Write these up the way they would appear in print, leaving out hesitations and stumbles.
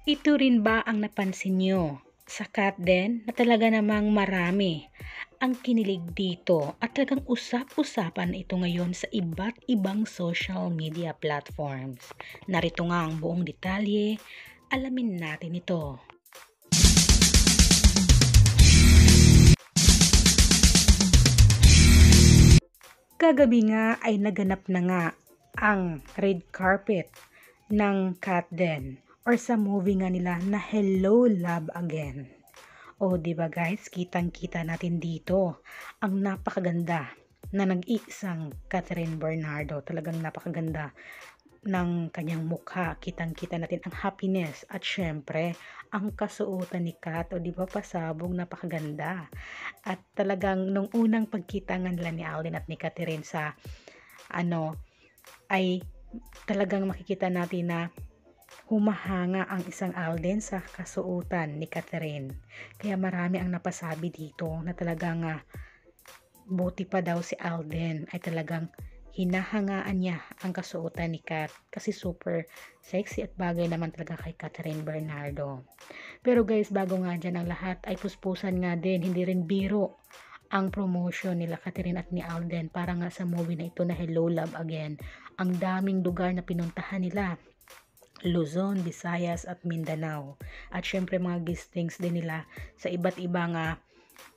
Ito rin ba ang napansin nyo sa cat din na talaga namang marami ang kinilig dito at talagang usap-usapan ito ngayon sa iba't ibang social media platforms. Narito nga ang buong detalye, alamin natin ito. Kagabi nga ay naganap na nga ang red carpet ng Kat Den or sa movie nga nila na Hello Love Again. O di ba guys, kitang-kita natin dito ang napakaganda na nag-iisang Catherine Bernardo. Talagang napakaganda ng kanyang mukha. Kitang-kita natin ang happiness at syempre ang kasuotan ni Kat. O di ba pasabog, napakaganda. At talagang nung unang pagkita nga nila ni Alden at ni Catherine sa ay talagang makikita natin na humahanga ang isang Alden sa kasuotan ni Catherine. Kaya marami ang napasabi dito na talagang buti pa daw si Alden ay talagang hinahangaan niya ang kasuotan ni Kat kasi super sexy at bagay naman talaga kay Catherine Bernardo. Pero guys, bago nga dyan ang lahat ay puspusan nga din, hindi rin biro ang promotion nila Catherine at ni Alden para nga sa movie na ito na Hello Love Again. Ang daming lugar na pinuntahan nila, Luzon, Visayas at Mindanao. At syempre mga guestings din nila sa iba't ibang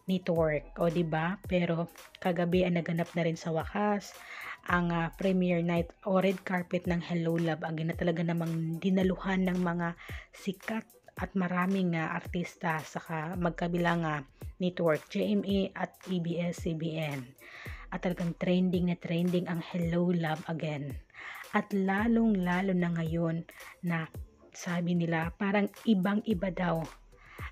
network, o di ba? Pero kagabi ay naganap na rin sa wakas ang premiere night o red carpet ng Hello Love Again na talaga namang dinaluhan ng mga sikat at maraming artista saka magkabilang network GMA at ABS-CBN. At talagang trending na trending ang Hello Love Again. At lalong-lalo na ngayon na sabi nila parang ibang-iba daw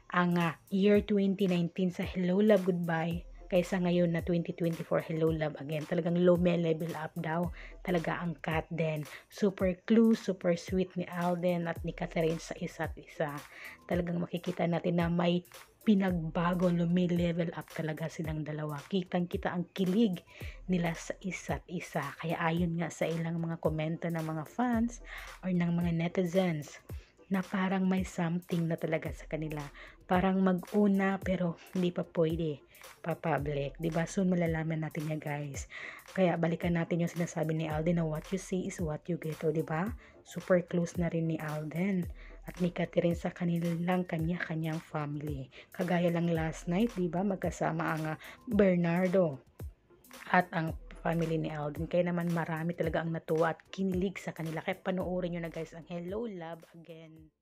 ang year 2019 sa Hello Love Goodbye kaysa ngayon na 2024 Hello Love Again. Talagang level up daw talaga ang Kat Den. Super clue, super sweet ni Alden at ni Catherine sa isa't isa. Talagang makikita natin na may pinagbago, level up talaga silang dalawa. Kitang-kita ang kilig nila sa isa't isa. Kaya ayon nga sa ilang mga komento ng mga fans or ng mga netizens na parang may something na talaga sa kanila. Parang mag-una pero hindi pa pwede pa-public. Diba? Soon malalaman natin yan guys. Kaya balikan natin yung sinasabi ni Alden na what you see is what you get. O diba? Super close na rin ni Alden at ni Catherine sa kanilang kanya-kanyang family. Kagaya lang last night, diba? Magkasama ang Bernardo at ang family ni Alden. Kaya naman marami talaga ang natuwa at kinilig sa kanila. Kaya panoorin nyo na guys ang Hello Love Again.